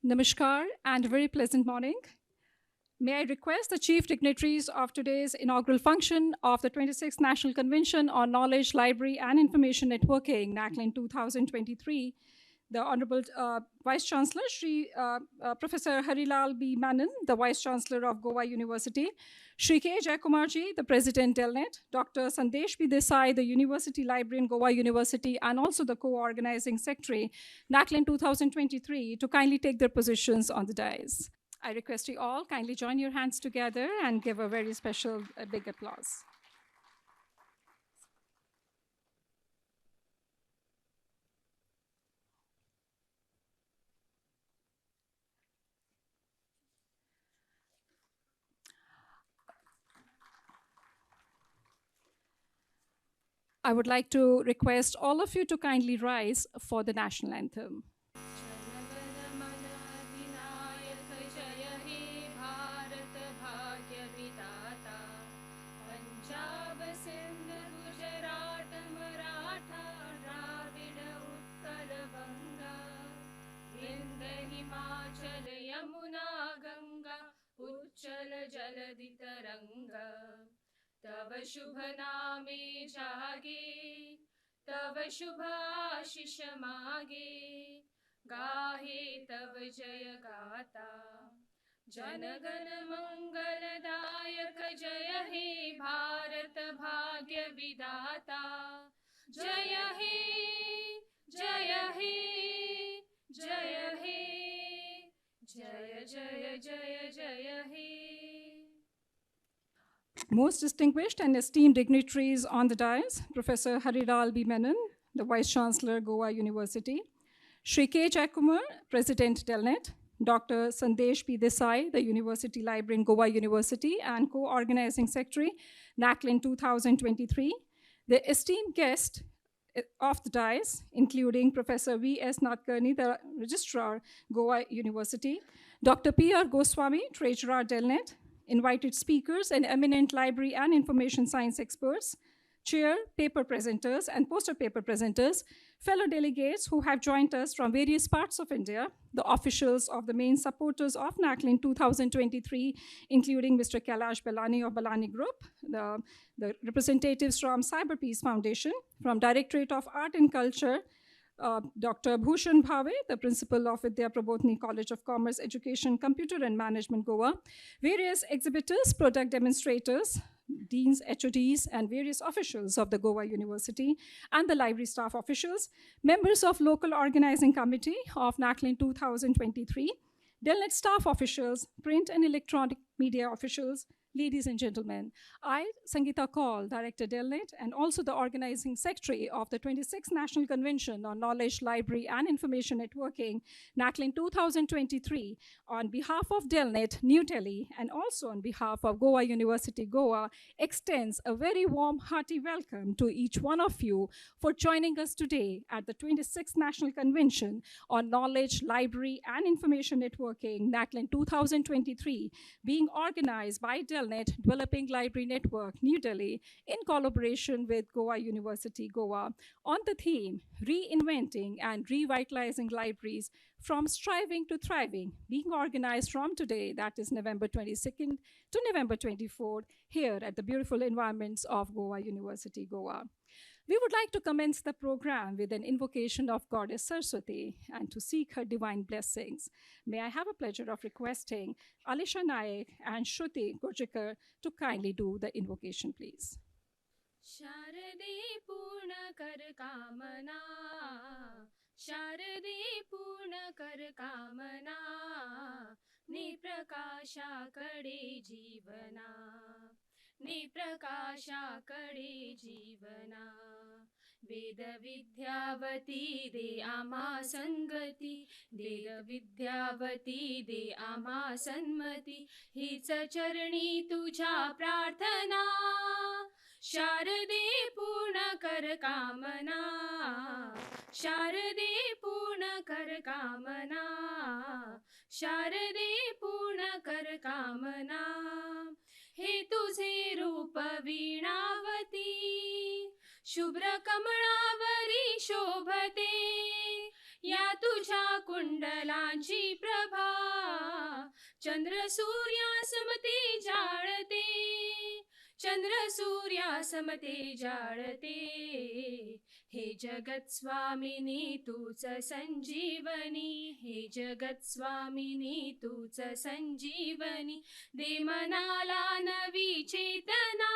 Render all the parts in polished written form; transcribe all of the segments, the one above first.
Namaskar and a very pleasant morning. May I request the chief dignitaries of today's inaugural function of the 26th National Convention on Knowledge, Library and Information Networking, Naclin 2023, the Honorable Vice Chancellor, Shri Professor Harilal B. Menon, the Vice Chancellor of Goa University, Shri K. Jayakumarji, the President Delnet, Dr. Sandesh B. Desai, the University Librarian, Goa University, and also the co-organizing secretary, Naclin 2023, to kindly take their positions on the dais. I request you all kindly join your hands together and give a very special big applause. I would like to request all of you to kindly rise for the national anthem. उच्चल जलधि तरंग तव शुभ नामे जागे तव शुभ आशीष मागे गाहे तव जय गाता जनगण मंगलदायक जय हे भारत भाग्य विधाता जय हे जय हे जय हे जय जय जय जय हे. Most distinguished and esteemed dignitaries on the dais, Professor Harilal B. Menon, the Vice Chancellor, Goa University, Shri K. Jayakumar, President Delnet, Dr. Sandesh P. Desai, the University Librarian, Goa University, and co-organizing secretary, Naclin 2023, the esteemed guest of the dais, including Professor V.S. Nadkarni, the Registrar, Goa University, Dr. P.R. Goswami, Treasurer, Delnet, invited speakers and eminent library and information science experts, chair, paper presenters, and poster paper presenters, fellow delegates who have joined us from various parts of India, the officials of the main supporters of Naclin 2023, including Mr. Kailash Balani of Balani Group, the representatives from Cyber Peace Foundation, from Directorate of Art and Culture, Dr. Bhushan Bhave, the principal of Vidya Prabodhini College of Commerce, Education, Computer and Management, Goa, various exhibitors, product demonstrators, deans, HODs, and various officials of the Goa University, and the library staff officials, members of local organizing committee of Naclin 2023, Delnet staff officials, print and electronic media officials, ladies and gentlemen, I, Sangeeta Kaul, Director Delnet, and also the organizing secretary of the 26th National Convention on Knowledge, Library and Information Networking, Naclin 2023, on behalf of Delnet, New Delhi, and also on behalf of Goa University, Goa, extends a very warm, hearty welcome to each one of you for joining us today at the 26th National Convention on Knowledge, Library and Information Networking, Naclin 2023, being organized by Delnet Developing Library Network, New Delhi, in collaboration with Goa University, Goa, on the theme Reinventing and Revitalizing Libraries from Striving to Thriving, being organized from today, that is November 22nd to November 24th, here at the beautiful environments of Goa University, Goa. We would like to commence the program with an invocation of Goddess Saraswati and to seek her divine blessings. May I have a pleasure of requesting Alisha Naik and Shruti Gurjikar to kindly do the invocation, please. Sharade Purna Kar Kamana, Sharade Purna Kar Kamana, Niprakasha Kade Jeevana. निप्रकाशा कडे जीवना वेद विद्यावती दे आमा संगती वेद विद्यावती दे आमा सन्मती हीच चरणी तुझ्या प्रार्थना शारदे पूर्ण कर कामना शारदे पूर्ण कर कामना शारदे पूर्ण कर कामना हे तुझे रूप वीणावती शुभ्र कमळावरी शोभते या तुझ्या कुंडलांची प्रभा चंद्र सूर्यासमते जाळते चंद्र सूर्यासमते जाळते हे जगत स्वामिनी तूच संजीवनी हे जगत स्वामिनी तूच संजीवनी दे मनाला नवी चेतना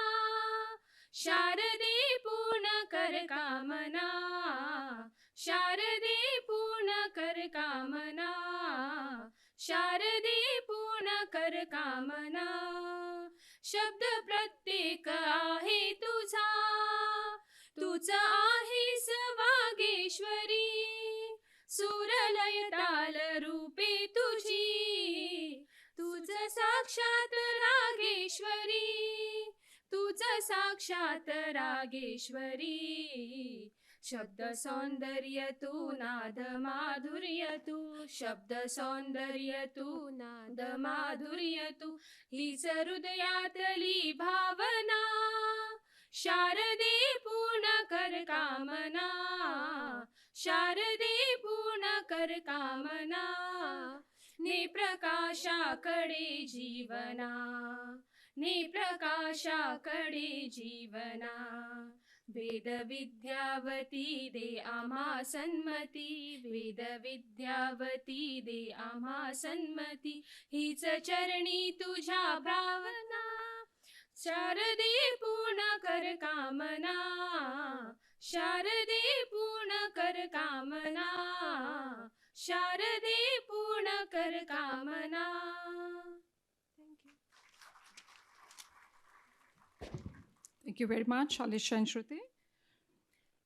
शारदे पूर्ण कर कामना शारदे पूर्ण कर कामना शारदे पूर्ण कर कामना शब्द प्रत्येक आहे तुझा तूच आहेस वागेश्वरी सूरलय ताल रूपे तुझी तूच साक्षात रागेश्वरी तूच साक्षात रागेश्वरी शब्द सौंदर्य तू नाद माधुर्य तू शब्द सौंदर्य तू नाद माधुर्य तू हीच हृदयातली भावना शारदे पूर्ण कर कामना शारदे पूर्ण कर कामना ने प्रकाशाकडे जीवना ने प्रकाशाकडे जीवना वेद विद्यावती दे आम्हा सन्मती वेद विद्यावती दे आम्हा सन्मती हीच चरणी तुझ्या भावना शारदे पूर्ण कर कामना शारदे पूर्ण कर कामना शारदे पूर्ण कर कामना. Thank you very much, Alisha and Shruti.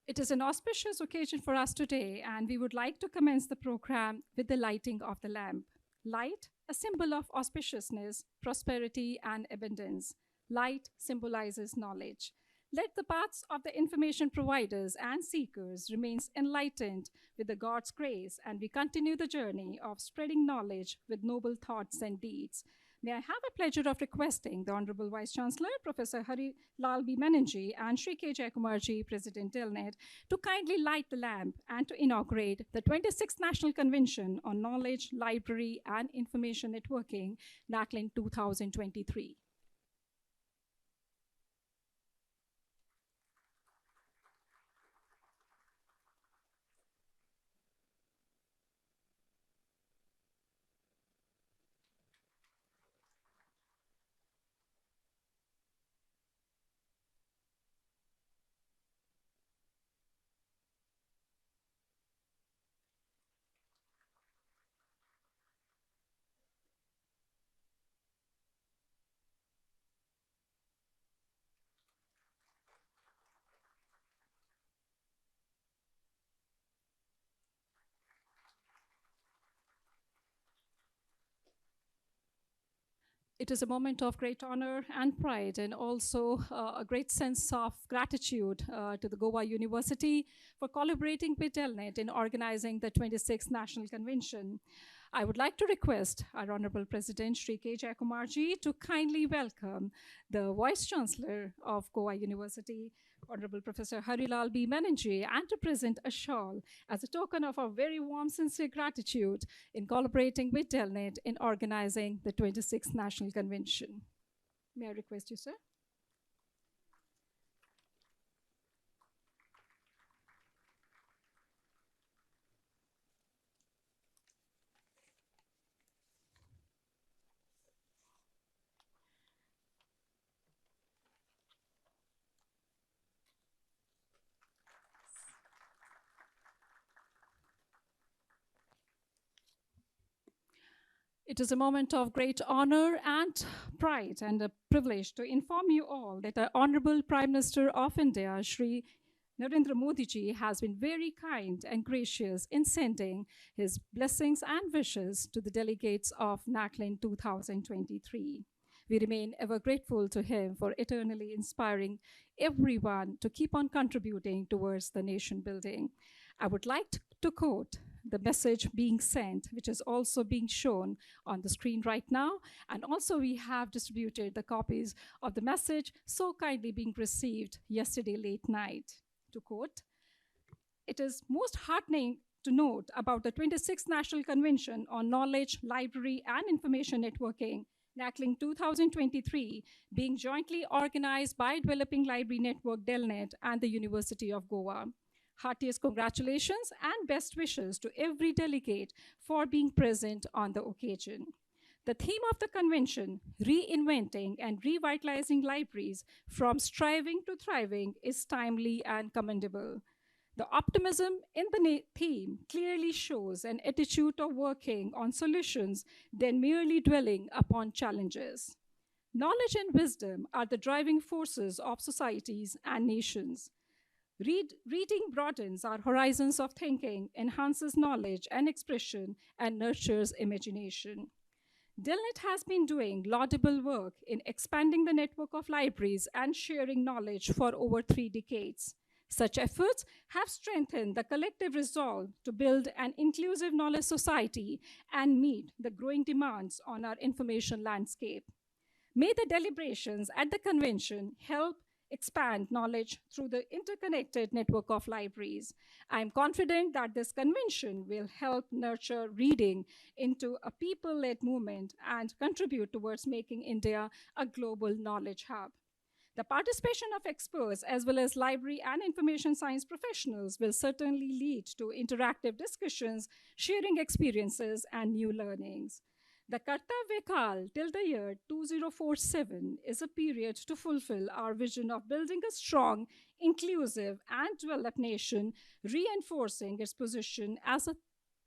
It is an auspicious occasion for us today, and we would like to commence the program with the lighting of the lamp. Light, a symbol of auspiciousness, prosperity, and abundance. Light symbolizes knowledge. Let the paths of the information providers and seekers remains enlightened with the God's grace, and we continue the journey of spreading knowledge with noble thoughts and deeds. May I have a pleasure of requesting the Honorable Vice Chancellor, Professor Hari Lal B. Menon-ji, and Shri K. Jayakumar-ji, President Telnet, to kindly light the lamp and to inaugurate the 26th National Convention on Knowledge, Library, and Information Networking, Naclin 2023. It is a moment of great honor and pride, and also a great sense of gratitude to the Goa University for collaborating with Telnet in organizing the 26th National Convention. I would like to request our Honorable President, Shri K. Jayakumar-ji, to kindly welcome the Vice Chancellor of Goa University, Honorable Professor Hari Lal B. Menon-ji, and to present a shawl as a token of our very warm, sincere gratitude in collaborating with Telnet in organizing the 26th National Convention. May I request you, sir? It is a moment of great honor and pride and a privilege to inform you all that our Honorable Prime Minister of India, Shri Narendra Modi ji, has been very kind and gracious in sending his blessings and wishes to the delegates of Naclin 2023. We remain ever grateful to him for eternally inspiring everyone to keep on contributing towards the nation building. I would like to quote the message being sent, which is also being shown on the screen right now. And also we have distributed the copies of the message so kindly being received yesterday late night. To quote, "It is most heartening to note about the 26th National Convention on Knowledge, Library, and Information Networking, Naclin 2023, being jointly organized by Developing Library Network Delnet and the University of Goa. Heartiest congratulations and best wishes to every delegate for being present on the occasion. The theme of the convention, Reinventing and Revitalizing Libraries from Striving to Thriving, is timely and commendable. The optimism in the theme clearly shows an attitude of working on solutions than merely dwelling upon challenges. Knowledge and wisdom are the driving forces of societies and nations. Reading broadens our horizons of thinking, enhances knowledge and expression, and nurtures imagination. Delnet has been doing laudable work in expanding the network of libraries and sharing knowledge for over 3 decades. Such efforts have strengthened the collective resolve to build an inclusive knowledge society and meet the growing demands on our information landscape. May the deliberations at the convention help expand knowledge through the interconnected network of libraries. I'm confident that this convention will help nurture reading into a people-led movement and contribute towards making India a global knowledge hub. The participation of experts as well as library and information science professionals will certainly lead to interactive discussions, sharing experiences, and new learnings. The Kartavya Kal till the year 2047 is a period to fulfill our vision of building a strong, inclusive, and developed nation, reinforcing its position as a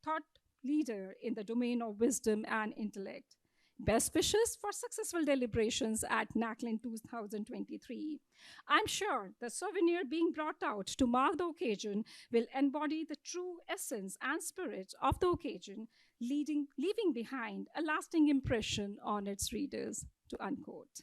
thought leader in the domain of wisdom and intellect. Best wishes for successful deliberations at Naclin 2023. I'm sure the souvenir being brought out to mark the occasion will embody the true essence and spirit of the occasion, leaving behind a lasting impression on its readers, to unquote.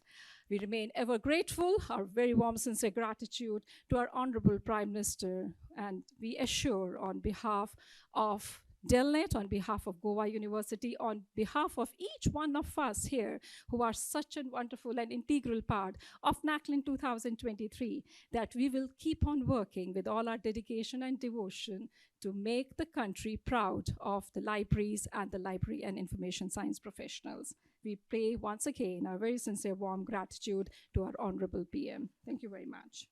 We remain ever grateful, our very warm, sincere gratitude to our Honorable Prime Minister, and we assure on behalf of Delnet, on behalf of Goa University, on behalf of each one of us here who are such a wonderful and integral part of Naclin 2023, that we will keep on working with all our dedication and devotion to make the country proud of the libraries and the library and information science professionals. We pay once again our very sincere warm gratitude to our Honorable PM. Thank you very much.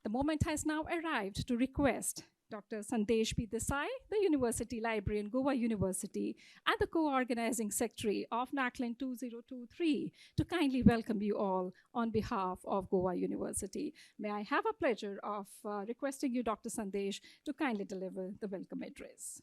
The moment has now arrived to request Dr. Sandesh P. Desai, the University Librarian, Goa University, and the co-organizing secretary of Naclin 2023 to kindly welcome you all on behalf of Goa University. May I have a pleasure of requesting you, Dr. Sandesh, to kindly deliver the welcome address.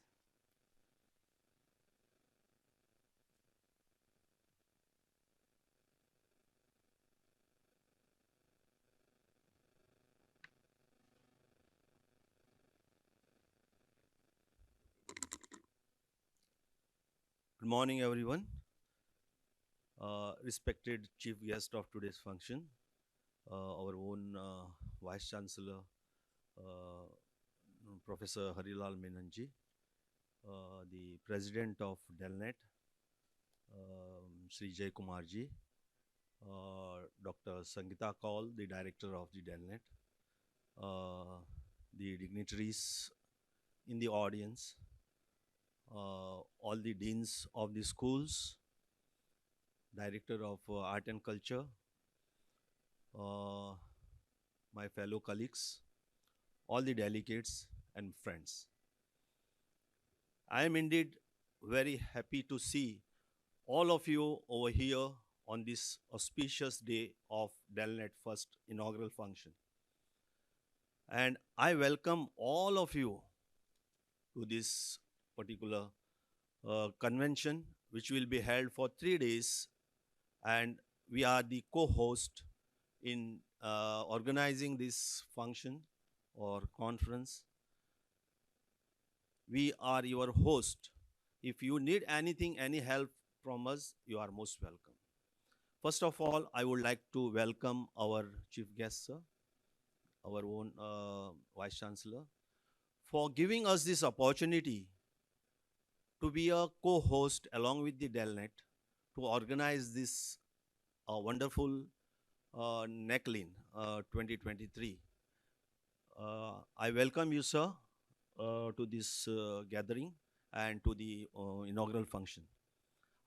Good morning, everyone. Respected chief guest of today's function, our own Vice Chancellor, Professor Harilal Menanji, the President of Delnet, Sri Jay Kumarji, Dr. Sangeeta Kaul, the Director of the Delnet, the dignitaries in the audience, all the deans of the schools, Director of Art and Culture, my fellow colleagues, all the delegates and friends. I am indeed very happy to see all of you over here on this auspicious day of Delnet first inaugural function. And I welcome all of you to this particular convention, which will be held for 3 days, and we are the co-host in organizing this function or conference. We are your host. If you need anything, any help from us, you are most welcome. First of all, I would like to welcome our chief guest, sir, our own Vice Chancellor, for giving us this opportunity to be a co-host along with the Delnet to organize this wonderful Naclin 2023. I welcome you, sir, to this gathering and to the inaugural function.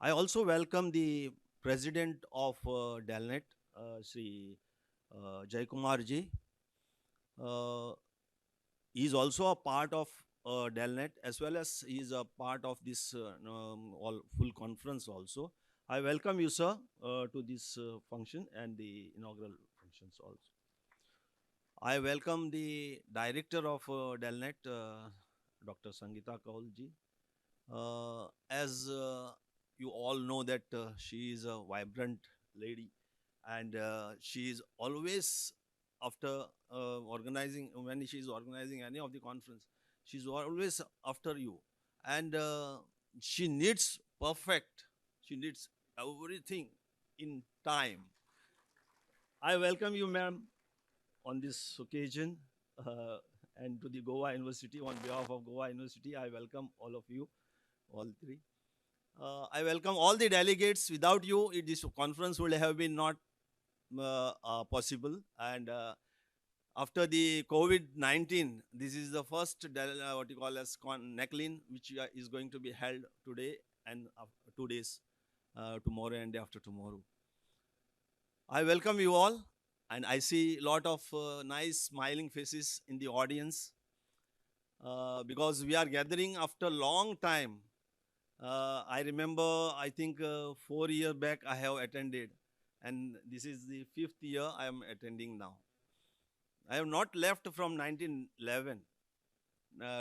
I also welcome the president of Delnet, Sri Jaikumar ji. Uh, he is also a part of Delnet, as well as he is a part of this all full conference also. I welcome you, sir, to this function and the inaugural functions also. I welcome the director of Delnet, Dr. Sangeeta Kaul ji. As you all know that she is a vibrant lady, and she is always after organizing, when she is organizing any of the conference, she's always after you, and she needs perfect, she needs everything in time. I welcome you, ma'am, on this occasion, and to the Goa University. On behalf of Goa University, I welcome all of you, all three. I welcome all the delegates. Without you, this conference would have been not possible. And after the COVID-19, this is the first what you call as Naclin, which is going to be held today and 2 days, tomorrow and day after tomorrow. I welcome you all, and I see a lot of nice smiling faces in the audience because we are gathering after a long time. I remember, I think 4 years back I have attended, and this is the 5th year I am attending now. I have not left from 1911.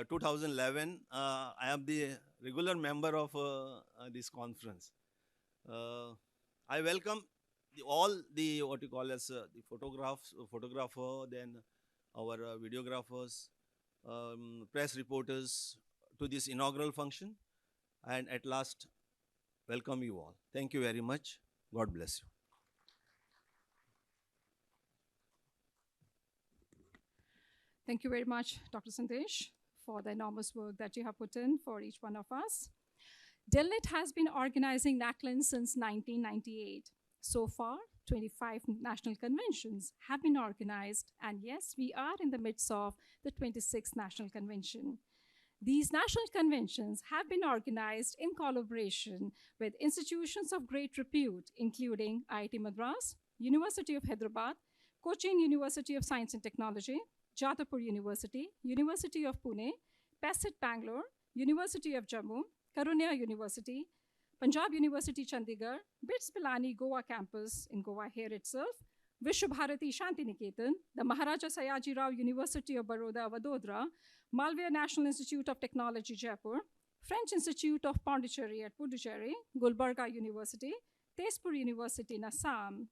2011, I am the regular member of this conference. I welcome all the what you call as the photographer, then our videographers, press reporters to this inaugural function, and at last welcome you all. Thank you very much. God bless you. Thank you very much, Dr. Sandesh, for the enormous work that you have put in for each one of us. Delnet has been organizing Naclin since 1998. So far, 25 national conventions have been organized, and yes, we are in the midst of the 26th National Convention. These national conventions have been organized in collaboration with institutions of great repute, including IIT Madras, University of Hyderabad, Cochin University of Science and Technology, Jadavpur University, University of Pune, PESIT Bangalore, University of Jammu, Karunya University, Punjab University Chandigarh, BITS Pilani Goa campus in Goa here itself, Vishwabharati Shantiniketan, the Maharaja Sayaji Rao University of Baroda, Vadodara, Malviya National Institute of Technology, Jaipur, French Institute of Pondicherry at Puducherry, Gulbarga University, Tezpur University in Assam,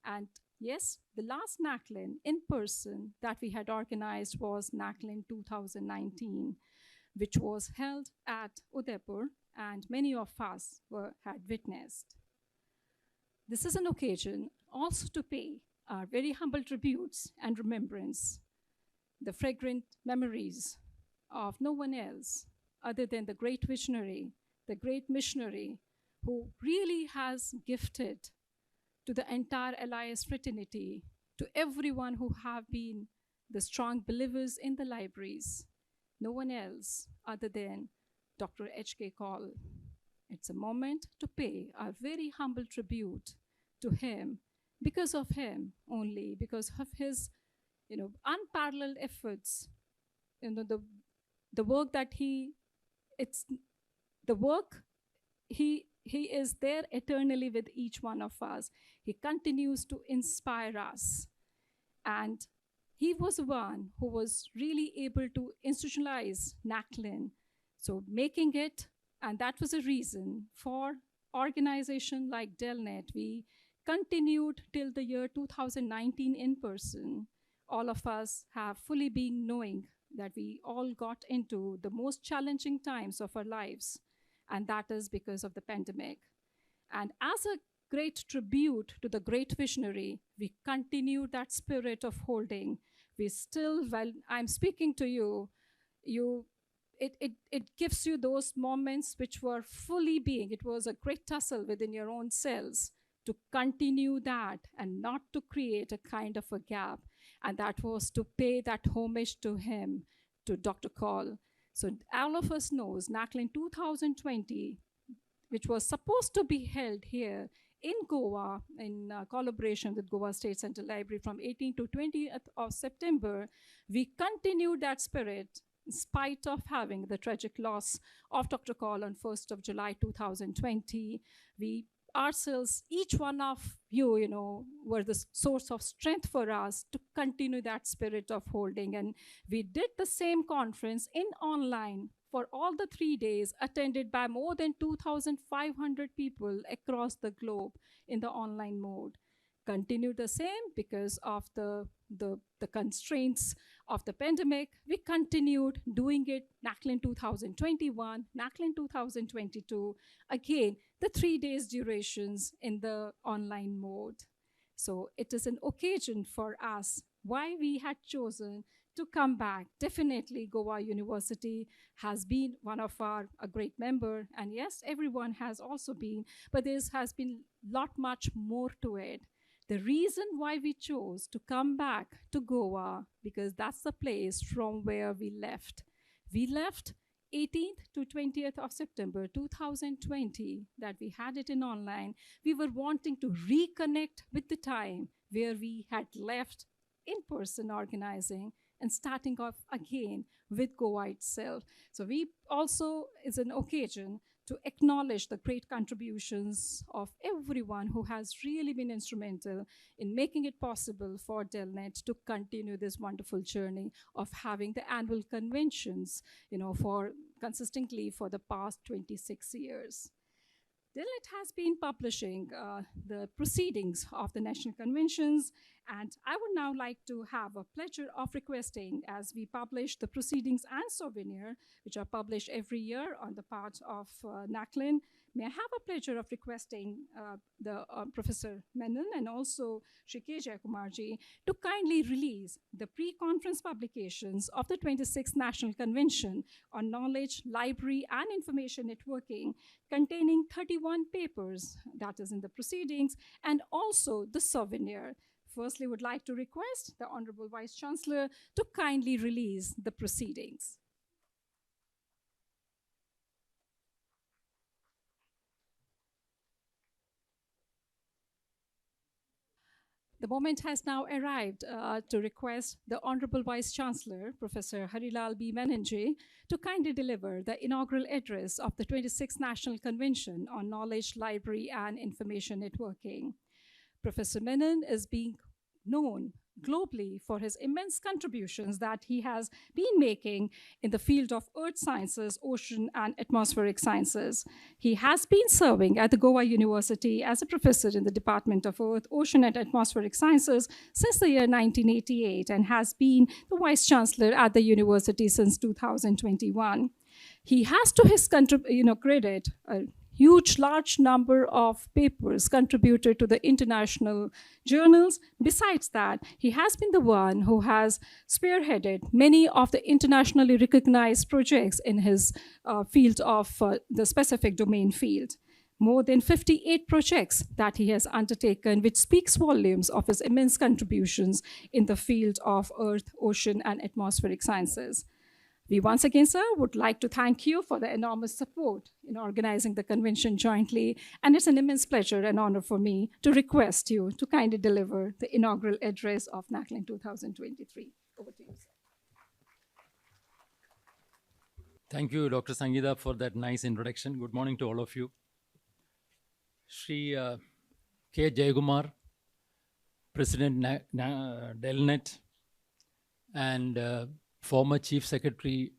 and yes, the last Naclin in person that we had organized was Naclin 2019, which was held at Udaipur, and many of us had witnessed. This is an occasion also to pay our very humble tributes and remembrance, the fragrant memories of no one else other than the great visionary, the great missionary who really has gifted to the entire LIS fraternity, to everyone who have been the strong believers in the libraries, no one else other than Dr. H.K. Kaul. It's a moment to pay our very humble tribute to him, because of him only, because of his unparalleled efforts, the work that he is there eternally with each one of us. He continues to inspire us. And he was the one who was really able to institutionalize Naclin. So making it, and that was a reason for organization like Delnet. We continued till the year 2019 in person. All of us have fully been knowing that we all got into the most challenging times of our lives, and that is because of the pandemic. And as a great tribute to the great visionary, we continue that spirit of holding. We still, while I'm speaking to you, it gives you those moments which were fully being, it was a great tussle within your own cells to continue that and not to create a kind of a gap. and that was to pay that homage to him, to Dr. Call. So all of us knows Naclin 2020, which was supposed to be held here in Goa in collaboration with Goa State Central Library from 18th to 20th of September, we continued that spirit in spite of having the tragic loss of Dr. Call on 1st of July 2020. We ourselves, each one of you, were the source of strength for us to continue that spirit of holding. And we did the same conference in online for all the 3 days, attended by more than 2,500 people across the globe in the online mode. Continued the same because of the constraints of the pandemic. We continued doing it, Naclin 2021, Naclin 2022, again, the 3 days durations in the online mode. So it is an occasion for us why we had chosen to come back. Definitely Goa University has been one of a great member, and yes, everyone has also been, but there has been lot much more to it. The reason why we chose to come back to Goa, because that's the place from where we left. We left 18th to 20th of September 2020, that we had it in online. We were wanting to reconnect with the time where we had left in-person organizing and starting off again with Goa itself. So we also, is an occasion to acknowledge the great contributions of everyone who has really been instrumental in making it possible for Delnet to continue this wonderful journey of having the annual conventions, for consistently for the past 26 years. Delnet has been publishing the proceedings of the national conventions, and I would now like to have a pleasure of requesting, as we publish the proceedings and souvenir, which are published every year on the part of Naclin, may I have a pleasure of requesting the Professor Menon and also Shri K. Jayakumarji to kindly release the pre-conference publications of the 26th National Convention on Knowledge, Library, and Information Networking, containing 31 papers, that is in the proceedings, and also the souvenir. Firstly, would like to request the Honorable Vice Chancellor to kindly release the proceedings. The moment has now arrived to request the Honorable Vice Chancellor, Professor Harilal B. Menenji, to kindly deliver the inaugural address of the 26th National Convention on Knowledge, Library, and Information Networking. Professor Menon is being known globally for his immense contributions that he has been making in the field of earth sciences, ocean, and atmospheric sciences. He has been serving at the Goa University as a professor in the Department of Earth, Ocean, and Atmospheric Sciences since the year 1988 and has been the Vice Chancellor at the university since 2021. He has to his credit a large number of papers contributed to the international journals. Besides that, he has been the one who has spearheaded many of the internationally recognized projects in his field of the specific domain field. More than 58 projects that he has undertaken, which speaks volumes of his immense contributions in the field of earth, ocean, and atmospheric sciences. We once again, sir, would like to thank you for the enormous support in organizing the convention jointly, and it's an immense pleasure and honor for me to request you to kindly deliver the inaugural address of Naclin 2023. Over to you, sir. Thank you, Dr. Sangeeta, for that nice introduction. Good morning to all of you. Shri K. Jayakumar, President Delnet, and former Chief Secretary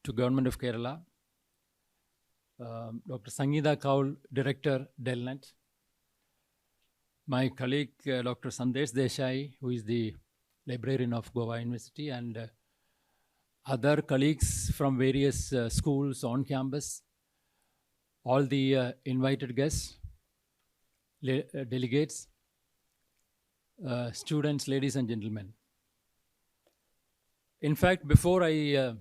to Government of Kerala, Dr. Sangeeta Kaul, Director, Delnet, my colleague, Dr. Sandesh Desai, who is the librarian of Goa University, and other colleagues from various schools on campus, all the invited guests, delegates, students, ladies and gentlemen. In fact, before I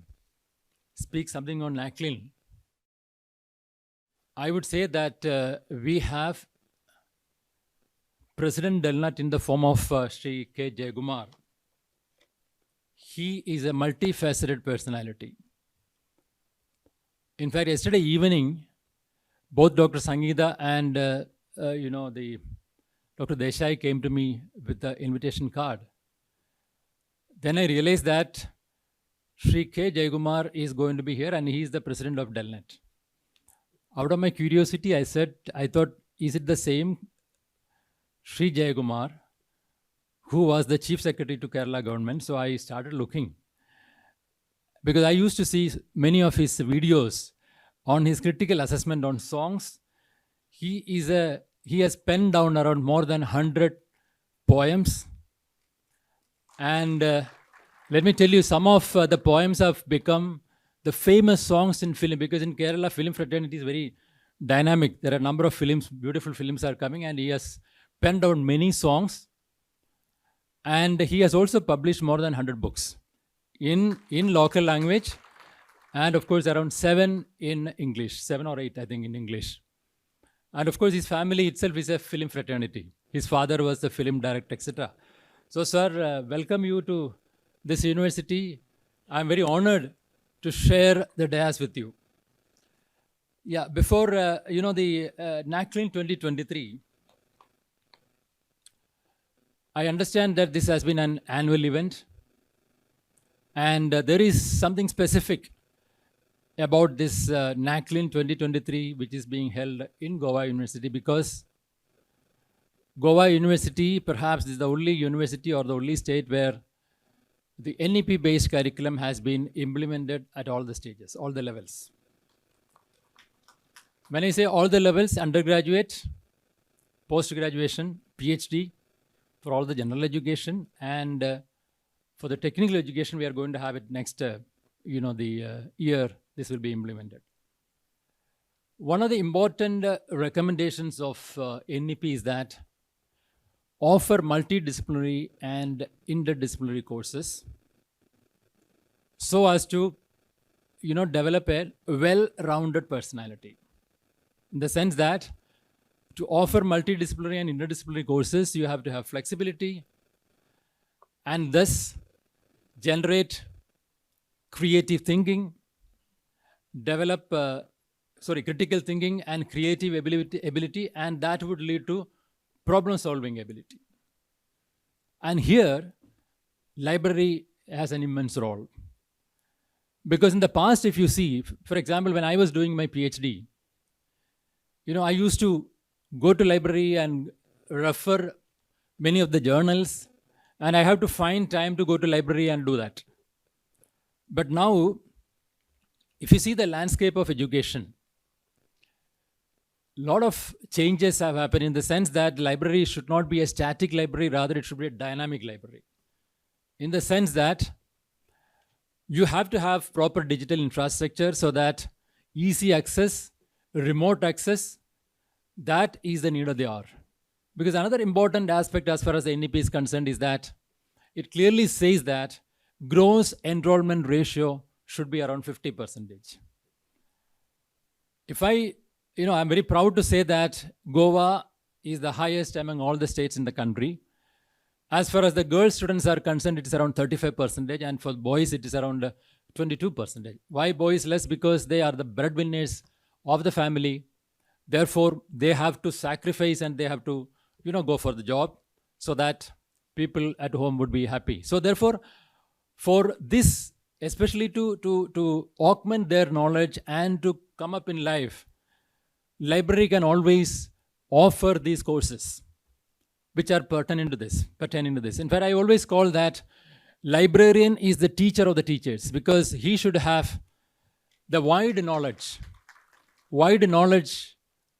speak something on Naclin, I would say that we have President Delnet in the form of Shri K. Jayakumar, he is a multifaceted personality. In fact, yesterday evening, both Dr. Sangeeta and the Dr. Desai came to me with the invitation card. Then I realized that Sri K. Jayagumar is going to be here, and he is the president of Delnet. Out of my curiosity, I thought, is it the same Sri Jayagumar who was the chief secretary to Kerala government? So I started looking, because I used to see many of his videos on his critical assessment on songs. He has penned down around more than 100 poems. And let me tell you, some of the poems have become the famous songs in film, because in Kerala, film fraternity is very dynamic. There are a number of films, beautiful films are coming, and he has penned down many songs. And he has also published more than 100 books in local language, and of course around 7 in English, 7 or 8 I think in English. And of course his family itself is a film fraternity. His father was the film director, etc. So sir, welcome you to this university. I'm very honored to share the dais with you. Yeah, before the Naclin 2023, I understand that this has been an annual event, and there is something specific about this Naclin 2023, which is being held in Goa University, because Goa University perhaps is the only university or the only state where the NEP-based curriculum has been implemented at all the stages, all the levels. When I say all the levels, undergraduate, post-graduation, PhD, for all the general education, and for the technical education, we are going to have it next, year, this will be implemented. One of the important recommendations of NEP is that offer multidisciplinary and interdisciplinary courses so as to, develop a well-rounded personality. In the sense that to offer multidisciplinary and interdisciplinary courses, you have to have flexibility and thus generate creative thinking, develop critical thinking and creative ability, and that would lead to problem-solving ability. And here, library has an immense role. Because in the past, if you see, for example, when I was doing my PhD, I used to go to library and refer many of the journals, and I have to find time to go to library and do that. But now, if you see the landscape of education, a lot of changes have happened in the sense that library should not be a static library, rather it should be a dynamic library. In the sense that you have to have proper digital infrastructure so that easy access, remote access, that is the need of the hour. Because another important aspect as far as the NEP is concerned is that it clearly says that gross enrollment ratio should be around 50%. I'm very proud to say that Goa is the highest among all the states in the country. As far as the girl students are concerned, it is around 35%, and for boys, it is around 22%. Why boys less? Because they are the breadwinners of the family. Therefore, they have to sacrifice and they have to, go for the job so that people at home would be happy. So therefore, for this, especially to augment their knowledge and to come up in life, library can always offer these courses which are pertaining to this. In fact, I always call that librarian is the teacher of the teachers, because he should have the wide knowledge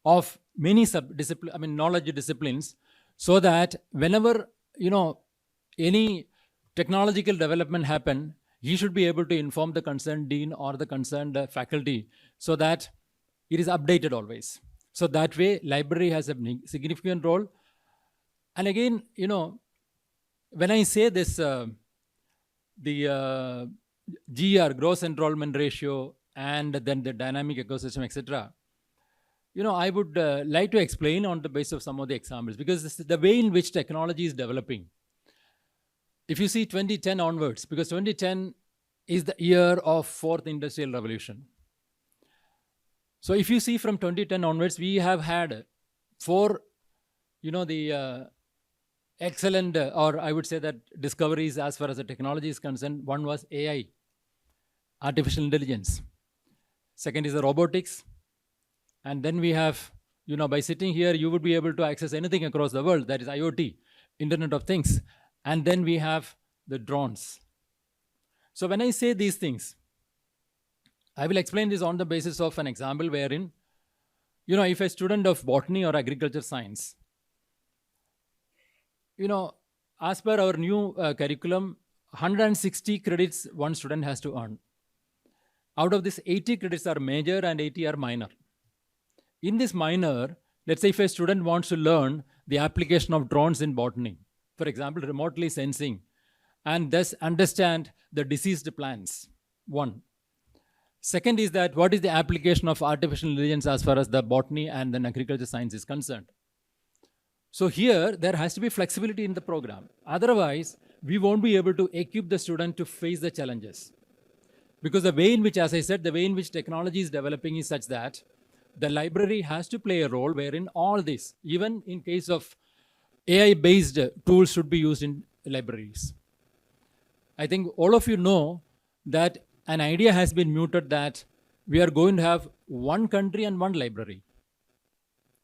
of many knowledge disciplines, so that whenever, any technological development happen, he should be able to inform the concerned dean or the concerned faculty so that it is updated always. So that way, library has a significant role. And again, when I say this, the GR, gross enrollment ratio, and then the dynamic ecosystem, etc., I would like to explain on the basis of some of the examples, because this is the way in which technology is developing. if you see 2010 onwards, because 2010 is the year of fourth industrial revolution. So if you see from 2010 onwards, we have had four, the excellent, or I would say that discoveries as far as the technology is concerned. One was AI, artificial intelligence. Second is the robotics. And then we have, by sitting here, you would be able to access anything across the world. That is IoT, Internet of Things. And then we have the drones. So when I say these things, I will explain this on the basis of an example wherein, if a student of botany or agriculture science, as per our new curriculum, 160 credits one student has to earn. Out of this, 80 credits are major and 80 are minor. In this minor, let's say if a student wants to learn the application of drones in botany, for example, remotely sensing, and thus understand the diseased plants, one. Second is that what is the application of artificial intelligence as far as the botany and then agriculture science is concerned. So here, there has to be flexibility in the program. Otherwise, we won't be able to equip the student to face the challenges. Because the way in which, as I said, the way in which technology is developing is such that the library has to play a role wherein all this, even in case of AI-based tools, should be used in libraries. I think all of you know that an idea has been mooted that we are going to have one country and one library.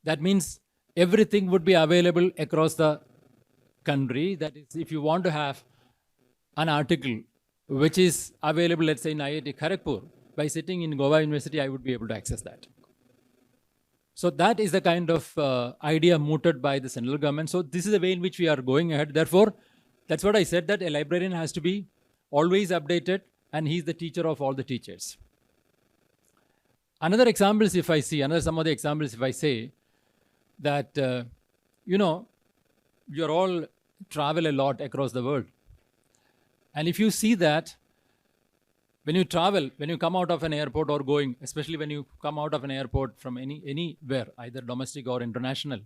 That means everything would be available across the country. That is, if you want to have an article which is available, let's say in IIT Kharagpur, by sitting in Goa University, I would be able to access that. So that is the kind of idea mooted by the central government. So this is the way in which we are going ahead. Therefore, that's what I said, that a librarian has to be always updated, and he's the teacher of all the teachers. Another examples, if I see, some of the examples, if I say that, you're all travel a lot across the world. And if you see that, when you travel, when you come out of an airport or going, especially when you come out of an airport from anywhere, either domestic or international,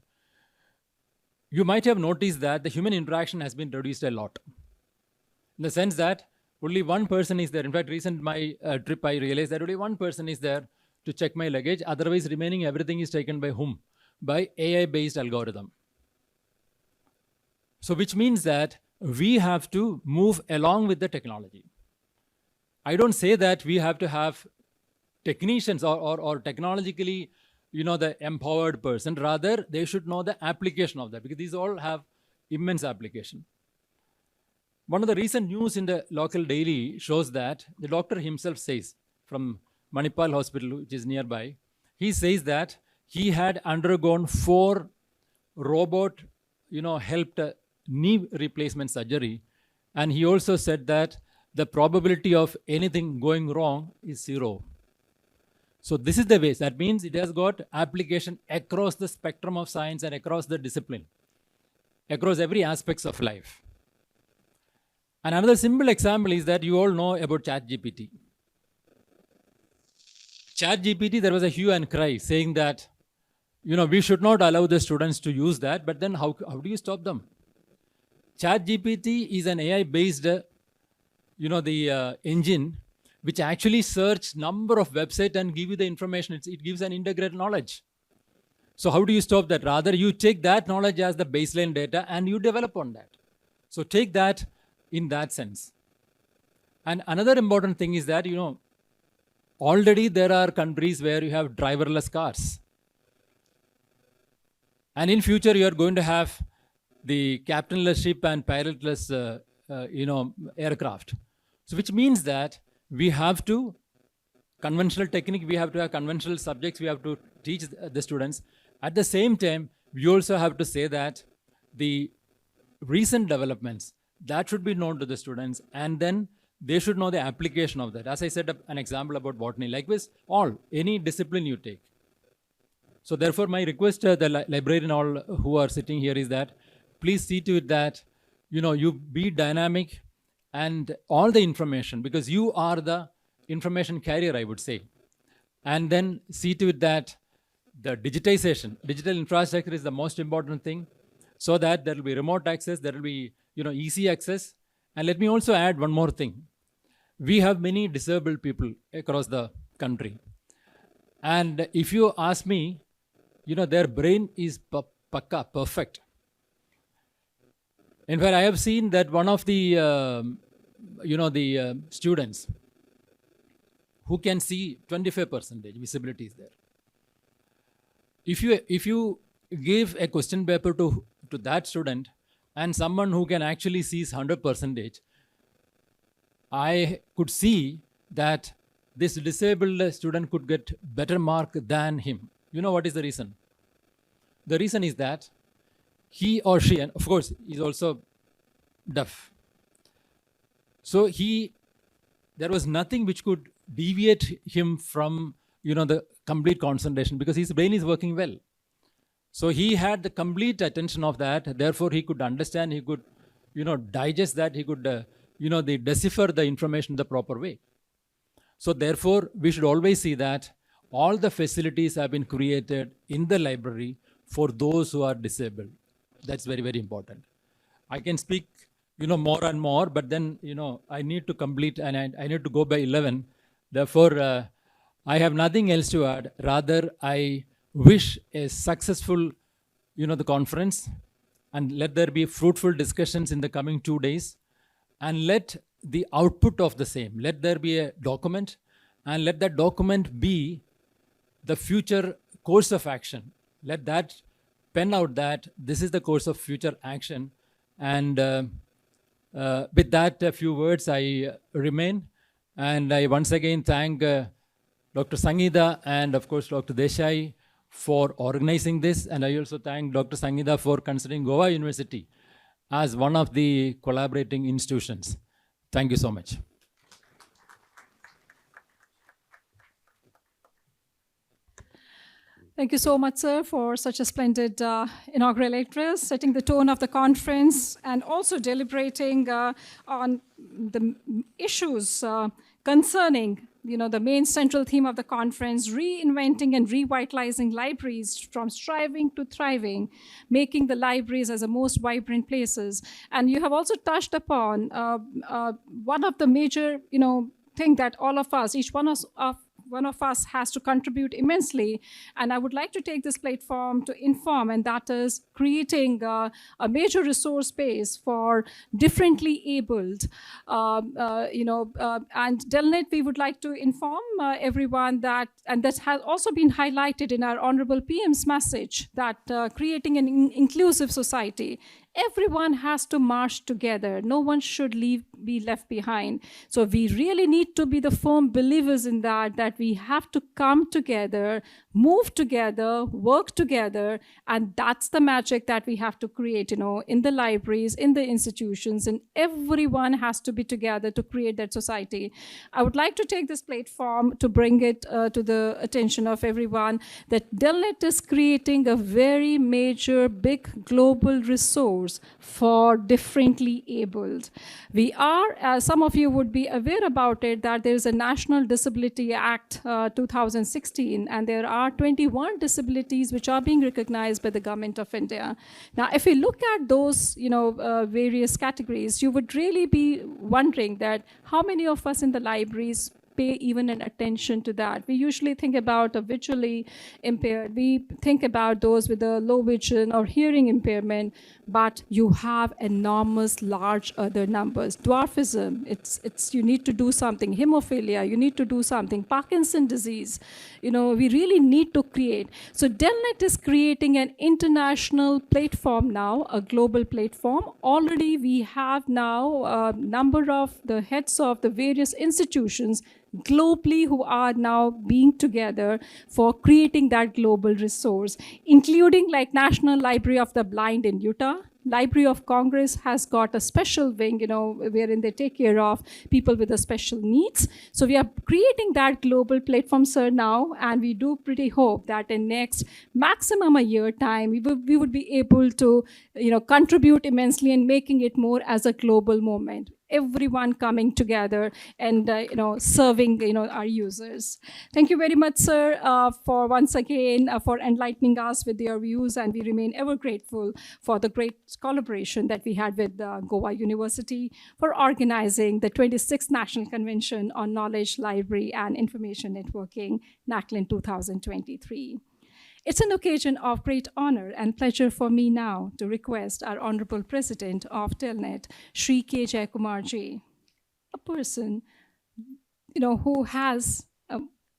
you might have noticed that the human interaction has been reduced a lot. In the sense that only one person is there. In fact, recent my trip, I realized that only one person is there to check my luggage. Otherwise, remaining everything is taken by whom? By AI-based algorithm. So which means that we have to move along with the technology. I don't say that we have to have technicians or technologically, the empowered person. Rather, they should know the application of that, because these all have immense application. One of the recent news in the local daily shows that the doctor himself says, from Manipal Hospital, which is nearby, he says that he had undergone 4 robot, helped knee replacement surgery. And he also said that the probability of anything going wrong is 0. So this is the way. That means it has got application across the spectrum of science and across the discipline, across every aspects of life. And another simple example is that you all know about ChatGPT. ChatGPT, there was a hue and cry saying that, we should not allow the students to use that, but then how do you stop them? ChatGPT is an AI-based, engine which actually search number of websites and give you the information. It gives an integrated knowledge. So how do you stop that? Rather, you take that knowledge as the baseline data and you develop on that. So take that in that sense. And another important thing is that, already there are countries where you have driverless cars. And in future, you are going to have the captainless ship and pilotless, aircraft. So which means that we have to, conventional technique, we have to have conventional subjects, we have to teach the students. At the same time, we also have to say that the recent developments, that should be known to the students, and then they should know the application of that. As I said, an example about botany, likewise, any discipline you take. So therefore, my request to the librarian all who are sitting here is that please see to it that, you be dynamic and all the information, because you are the information carrier, I would say. And then see to it that the digitization, digital infrastructure is the most important thing, so that there will be remote access, there will be, easy access, And let me also add one more thing. We have many disabled people across the country. And if you ask me, their brain is pakka, perfect. In fact, I have seen that one of the, students who can see 25% visibility is there. If you give a question paper to that student and someone who can actually sees 100%, I could see that this disabled student could get better mark than him. You know what is the reason? The reason is that he or she, and of course, is also deaf. So there was nothing which could deviate him from, the complete concentration, because his brain is working well. So he had the complete attention of that. Therefore, he could understand, he could, digest that, he could, decipher the information the proper way. So therefore, we should always see that all the facilities have been created in the library for those who are disabled. That's very, very important. I can speak, more and more, but then, I need to complete and I need to go by 11. Therefore, I have nothing else to add. Rather, I wish a successful, the conference, and let there be fruitful discussions in the coming 2 days, and let the output of the same, let there be a document, and let that document be the future course of action. Let that pen out that this is the course of future action. And with that, a few words I remain. And I once again thank Dr. Sangeeta and of course Dr. Desai for organizing this. And I also thank Dr. Sangeeta for considering Goa University as one of the collaborating institutions. Thank you so much. Thank you so much, sir, for such a splendid inaugural address, setting the tone of the conference, and also deliberating on the issues concerning, the main central theme of the conference: reinventing and revitalizing libraries from striving to thriving, making the libraries as the most vibrant places. And you have also touched upon one of the major, thing that all of us, each one of us has to contribute immensely. And I would like to take this platform to inform, and that is creating a major resource base for differently abled. And Delnet, we would like to inform everyone that, and that has also been highlighted in our Honorable PM's message, that creating an inclusive society, everyone has to march together. No one should be left behind. So we really need to be the firm believers in that we have to come together, move together, work together, and that's the magic that we have to create, in the libraries, in the institutions, and everyone has to be together to create that society. I would like to take this platform to bring it to the attention of everyone that Delnet is creating a very major, big global resource for differently abled. We are, as some of you would be aware about it, that there is a National Disability Act 2016, and there are 21 disabilities which are being recognized by the Government of India. Now, if we look at those, various categories, you would really be wondering that how many of us in the libraries pay even an attention to that. We usually think about a visually impaired. We think about those with a low vision or hearing impairment, but you have enormous, large other numbers. Dwarfism, you need to do something. Hemophilia, you need to do something. Parkinson's disease, we really need to create. So Delnet is creating an international platform now, a global platform. Already we have now a number of the heads of the various institutions globally who are now being together for creating that global resource, including like National Library of the Blind in Utah. Library of Congress has got a special wing, wherein they take care of people with the special needs. So we are creating that global platform, sir, now, and we do pretty hope that in next maximum a year time, we would be able to, contribute immensely in making it more as a global movement. everyone coming together and serving our users. Thank you very much, sir, for once again for enlightening us with your views, and we remain ever grateful for the great collaboration that we had with Goa University for organizing the 26th National Convention on Knowledge, Library, and Information Networking, Naclin 2023. It's an occasion of great honor and pleasure for me now to request our Honorable President of Telnet, Shri K. Jayakumar Ji, a person who has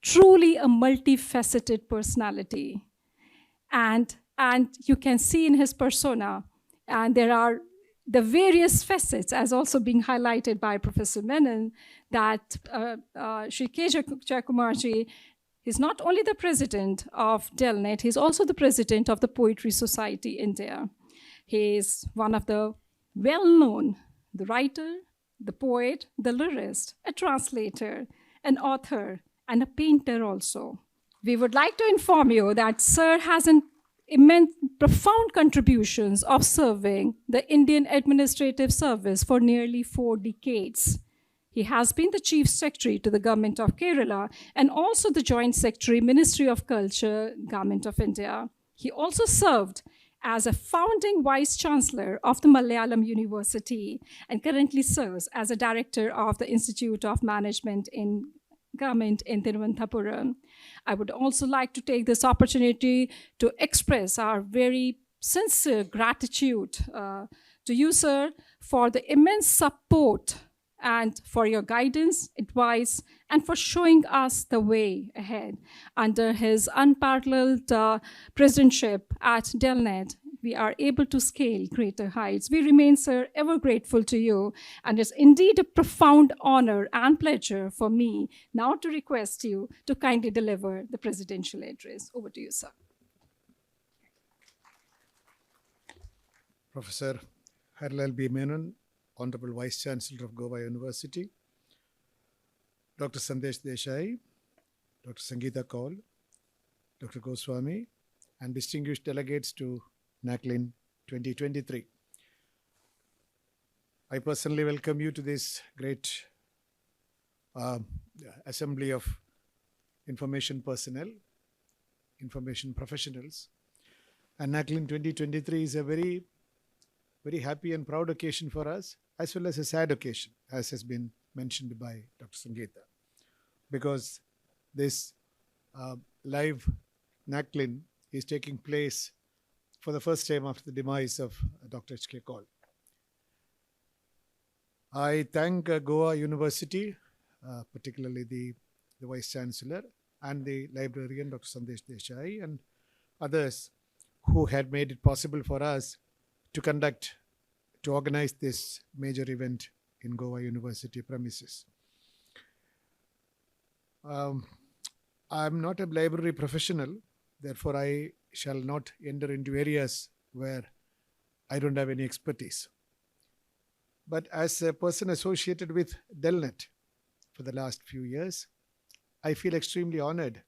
truly a multifaceted personality. And you can see in his persona, and there are the various facets, as also being highlighted by Professor Menon, that Shri K. Jayakumar Ji is not only the president of Telnet, he's also the president of the Poetry Society India. He is one of the well-known, the writer, the poet, the lyrist, a translator, an author, and a painter also. We would like to inform you that Sir has an immense, profound contributions of serving the Indian Administrative Service for nearly 4 decades. He has been the Chief Secretary to the Government of Kerala and also the Joint Secretary, Ministry of Culture, Government of India. He also served as a founding Vice Chancellor of the Malayalam University and currently serves as a Director of the Institute of Management in Government in Thiruvananthapuram. I would also like to take this opportunity to express our very sincere gratitude to you, sir, for the immense support and for your guidance, advice, and for showing us the way ahead. Under his unparalleled presidentship at Telnet, we are able to scale greater heights. We remain, sir, ever grateful to you, and it's indeed a profound honor and pleasure for me now to request you to kindly deliver the presidential address. Over to you, sir. Professor Harilal B. Menon, Honorable Vice Chancellor of Goa University, Dr. Sandesh Desai, Dr. Sangeeta Kaul, Dr. Goswami, and distinguished delegates to Naclin 2023. I personally welcome you to this great assembly of information personnel, information professionals. And Naclin 2023 is a very happy and proud occasion for us, as well as a sad occasion, as has been mentioned by Dr. Sangeeta, because this live Naclin is taking place for the first time after the demise of Dr. H.K. Kaul. I thank Goa University, particularly the Vice Chancellor and the librarian, Dr. Sandesh Desai, and others who had made it possible for us to organize this major event in Goa University premises. I'm not a library professional, therefore I shall not enter into areas where I don't have any expertise. But as a person associated with Telnet for the last few years, I feel extremely honored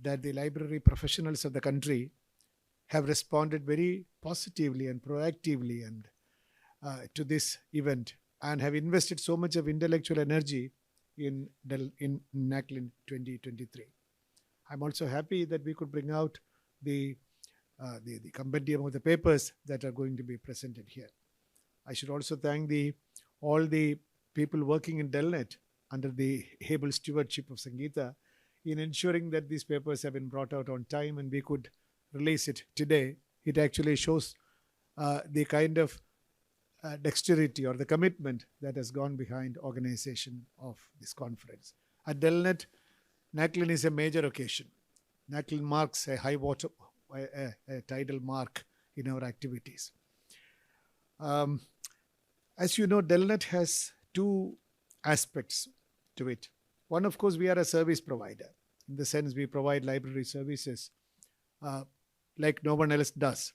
that the library professionals of the country have responded very positively and proactively and to this event, and have invested so much of intellectual energy in Naclin 2023. I'm also happy that we could bring out the compendium of the papers that are going to be presented here. I should also thank all the people working in Telnet under the able stewardship of Sangeeta in ensuring that these papers have been brought out on time and we could release it today. It actually shows the kind of dexterity or the commitment that has gone behind organization of this conference. At Telnet, Naclin is a major occasion. Naclin marks a high water, a tidal mark in our activities. As you know, Telnet has two aspects to it. One, of course, we are a service provider. In the sense we provide library services like no one else does